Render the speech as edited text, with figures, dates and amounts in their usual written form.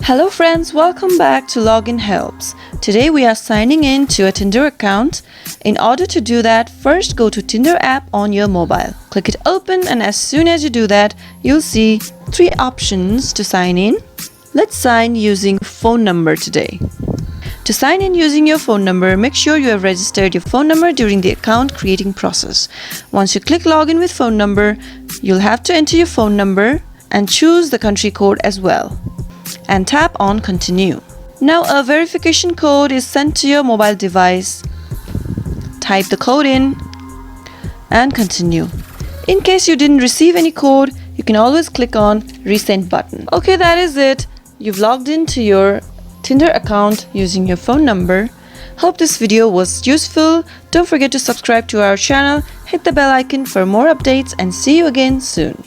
Hello friends, welcome back to Login Helps. Today we are signing in to a Tinder account. In order to do that, first go to Tinder app on your mobile. Click it open, and as soon as you do that, you'll see three options to sign in. Let's sign using phone number today. To sign in using your phone number, make sure you have registered your phone number during the account creating process. Once you click login with phone number, you'll have to enter your phone number and choose the country code as well, and tap on continue. Now a verification code is sent to your mobile device. Type the code in and continue. In case you didn't receive any code, you can always click on resend button. Okay, that is it. You've logged into your Tinder account using your phone number. Hope this video was useful. Don't forget to subscribe to our channel, hit the bell icon for more updates, and see you again soon.